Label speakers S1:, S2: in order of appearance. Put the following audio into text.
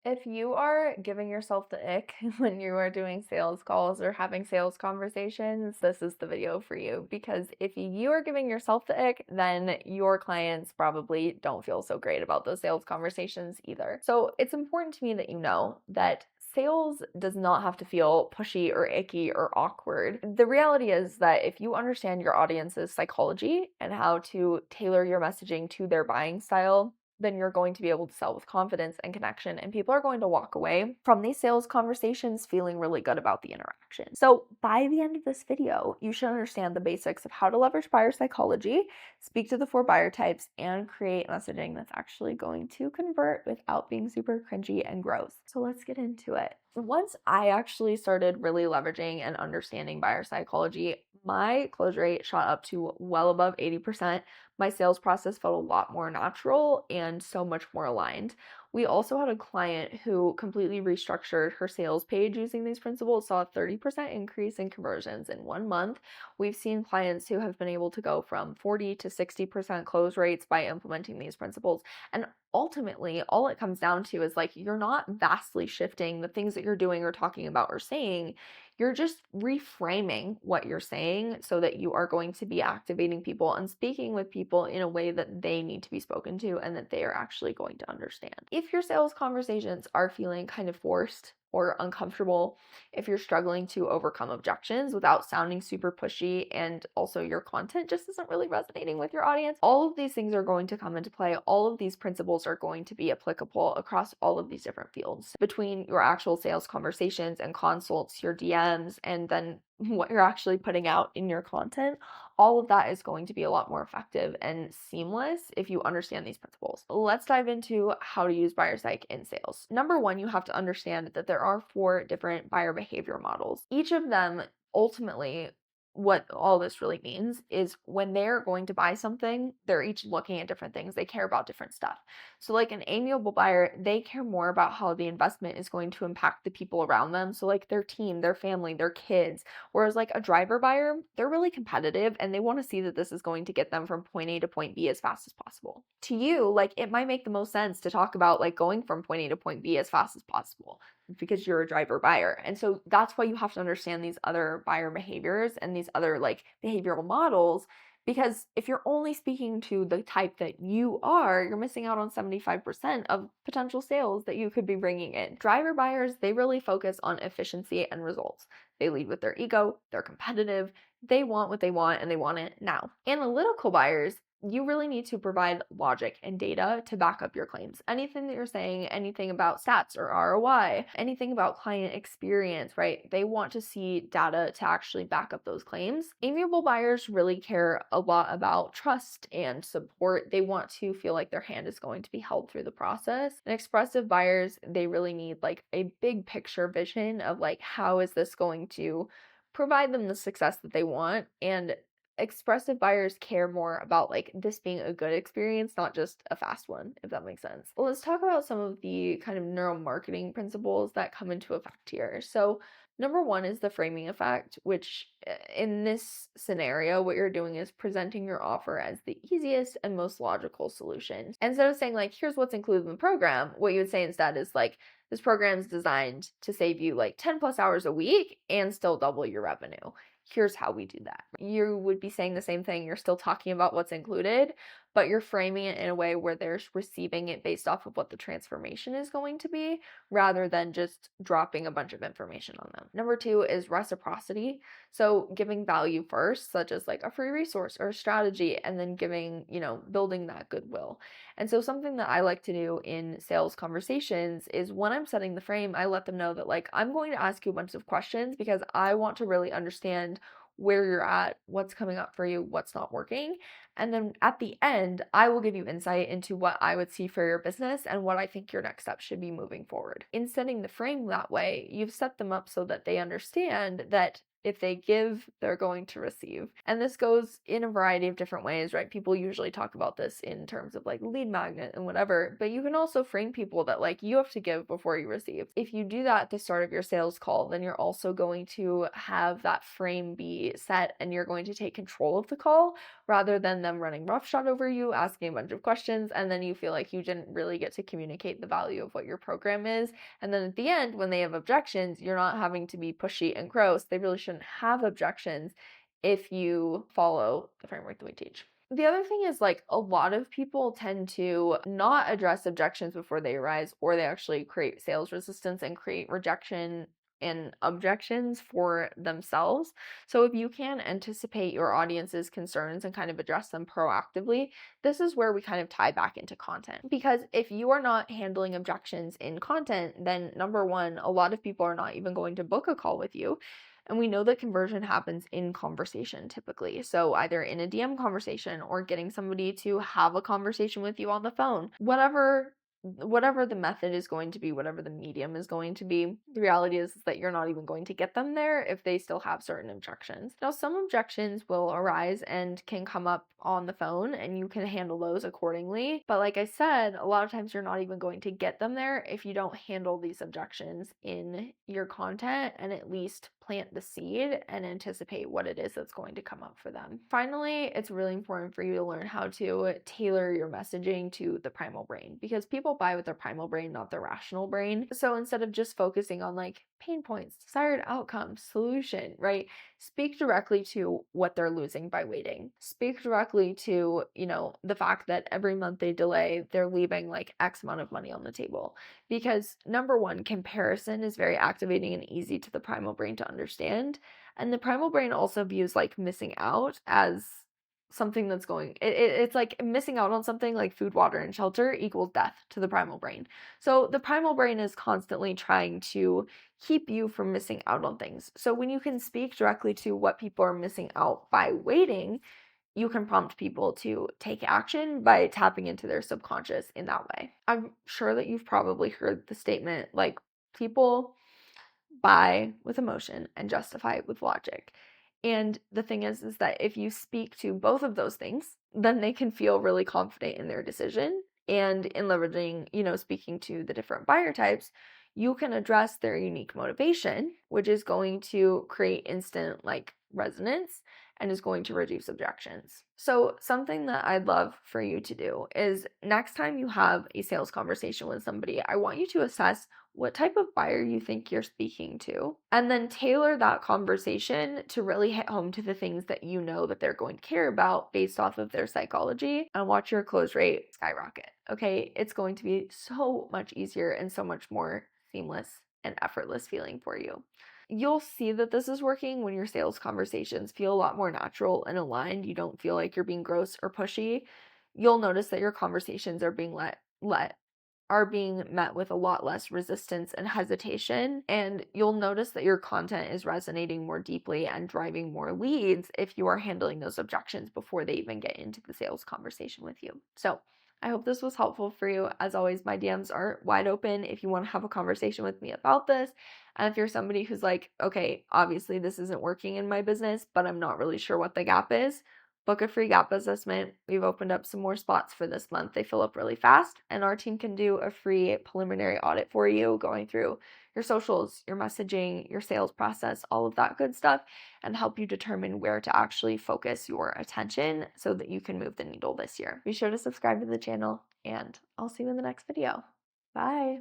S1: If you are giving yourself the ick when you are doing sales calls or having sales conversations, this is the video for you. Because if you are giving yourself the ick, then your clients probably don't feel so great about those sales conversations either. So it's important to me that you know that sales does not have to feel pushy or icky or awkward. The reality is that if you understand your audience's psychology and how to tailor your messaging to their buying style, then you're going to be able to sell with confidence and connection. And people are going to walk away from these sales conversations feeling really good about the interaction. So by the end of this video, you should understand the basics of how to leverage buyer psychology, speak to the 4 buyer types, and create messaging that's actually going to convert without being super cringy and gross. So let's get into it. Once I actually started really leveraging and understanding buyer psychology, my close rate shot up to well above 80%. My sales process felt a lot more natural and so much more aligned. We also had a client who completely restructured her sales page using these principles, saw a 30% increase in conversions in 1 month. We've seen clients who have been able to go from 40 to 60% close rates by implementing these principles. And ultimately, all it comes down to is like you're not vastly shifting the things that you're doing or talking about or saying. You're just reframing what you're saying so that you are going to be activating people and speaking with people in a way that they need to be spoken to and that they are actually going to understand. If your sales conversations are feeling kind of forced or uncomfortable, if you're struggling to overcome objections without sounding super pushy, and also your content just isn't really resonating with your audience, all of these things are going to come into play. All of these principles are going to be applicable across all of these different fields. Between your actual sales conversations and consults, your DMs, and then what you're actually putting out in your content, all of that is going to be a lot more effective and seamless if you understand these principles. Let's dive into how to use buyer psych in sales. Number one, you have to understand that there are 4 different buyer behavior models. Each of them ultimately, what all this really means is when they're going to buy something, they're each looking at different things. They care about different stuff. So like an amiable buyer, they care more about how the investment is going to impact the people around them. So like their team, their family, their kids. Whereas like a driver buyer, they're really competitive and they want to see that this is going to get them from point A to point B as fast as possible. To you, like it might make the most sense to talk about like going from point A to point B as fast as possible because you're a driver buyer. And so that's why you have to understand these other buyer behaviors and these other like behavioral models, because if you're only speaking to the type that you are, you're missing out on 75% of potential sales that you could be bringing in. Driver buyers, they really focus on efficiency and results. They lead with their ego, they're competitive, they want what they want and they want it now. Analytical buyers, you really need to provide logic and data to back up your claims. Anything that you're saying, anything about stats or ROI, anything about client experience, right? They want to see data to actually back up those claims. Amiable buyers really care a lot about trust and support. They want to feel like their hand is going to be held through the process. And expressive buyers, they really need like a big picture vision of like, how is this going to provide them the success that they want? And expressive buyers care more about like this being a good experience, not just a fast one, if that makes sense. Well, let's talk about some of the kind of neuromarketing principles that come into effect here. So number one is the framing effect, which in this scenario, what you're doing is presenting your offer as the easiest and most logical solution. Instead of saying like, here's what's included in the program, what you would say instead is like, this program is designed to save you like 10 plus hours a week and still double your revenue. Here's how we do that. You would be saying the same thing. You're still talking about what's included, but you're framing it in a way where they're receiving it based off of what the transformation is going to be, rather than just dropping a bunch of information on them. Number two is reciprocity. So giving value first, such as like a free resource or a strategy, and then giving, building that goodwill. And so something that I like to do in sales conversations is when I'm setting the frame, I let them know that like, I'm going to ask you a bunch of questions because I want to really understand where you're at, what's coming up for you, what's not working. And then at the end, I will give you insight into what I would see for your business and what I think your next step should be moving forward. In setting the frame that way, you've set them up so that they understand that If they give, they're going to receive. And this goes in a variety of different ways, right? People usually talk about this in terms of like lead magnet and whatever, but you can also frame people that like you have to give before you receive. If you do that at the start of your sales call, then you're also going to have that frame be set and you're going to take control of the call rather than them running roughshod over you, asking a bunch of questions, and then you feel like you didn't really get to communicate the value of what your program is. And then at the end, when they have objections, you're not having to be pushy and gross. They really shouldn't have objections if you follow the framework that we teach. The other thing is like a lot of people tend to not address objections before they arise, or they actually create sales resistance and create rejection and objections for themselves. So if you can anticipate your audience's concerns and kind of address them proactively, this is where we kind of tie back into content. Because if you are not handling objections in content, then number one, a lot of people are not even going to book a call with you. And we know that conversion happens in conversation typically. So either in a DM conversation or getting somebody to have a conversation with you on the phone, whatever the method is going to be, whatever the medium is going to be, the reality is that you're not even going to get them there if they still have certain objections. Now, some objections will arise and can come up on the phone and you can handle those accordingly. But like I said, a lot of times you're not even going to get them there if you don't handle these objections in your content and at least plant the seed and anticipate what it is that's going to come up for them. Finally, it's really important for you to learn how to tailor your messaging to the primal brain, because people buy with their primal brain, not their rational brain. So instead of just focusing on like pain points, desired outcomes, solution, right? Speak directly to what they're losing by waiting. Speak directly to, the fact that every month they delay, they're leaving like X amount of money on the table. Because number one, comparison is very activating and easy to the primal brain to understand. And the primal brain also views like missing out as something that's it's like missing out on something like food, water, and shelter equals death to the primal brain. So the primal brain is constantly trying to keep you from missing out on things. So when you can speak directly to what people are missing out by waiting, you can prompt people to take action by tapping into their subconscious in that way. I'm sure that you've probably heard the statement like people buy with emotion and justify with logic. And the thing is that if you speak to both of those things, then they can feel really confident in their decision. And in leveraging, speaking to the different buyer types, you can address their unique motivation, which is going to create instant like resonance and is going to reduce objections. So something that I'd love for you to do is next time you have a sales conversation with somebody, I want you to assess what type of buyer you think you're speaking to, and then tailor that conversation to really hit home to the things that you know that they're going to care about based off of their psychology, and watch your close rate skyrocket. Okay, it's going to be so much easier and so much more seamless and effortless feeling for you. You'll see that this is working when your sales conversations feel a lot more natural and aligned. You don't feel like you're being gross or pushy. You'll notice that your conversations are being met with a lot less resistance and hesitation. And you'll notice that your content is resonating more deeply and driving more leads if you are handling those objections before they even get into the sales conversation with you. So I hope this was helpful for you. As always, my DMs are wide open if you want to have a conversation with me about this. And if you're somebody who's like, okay, obviously this isn't working in my business, but I'm not really sure what the gap is, book a free gap assessment. We've opened up some more spots for this month. They fill up really fast, and our team can do a free preliminary audit for you, going through your socials, your messaging, your sales process, all of that good stuff, and help you determine where to actually focus your attention so that you can move the needle this year. Be sure to subscribe to the channel, and I'll see you in the next video. Bye.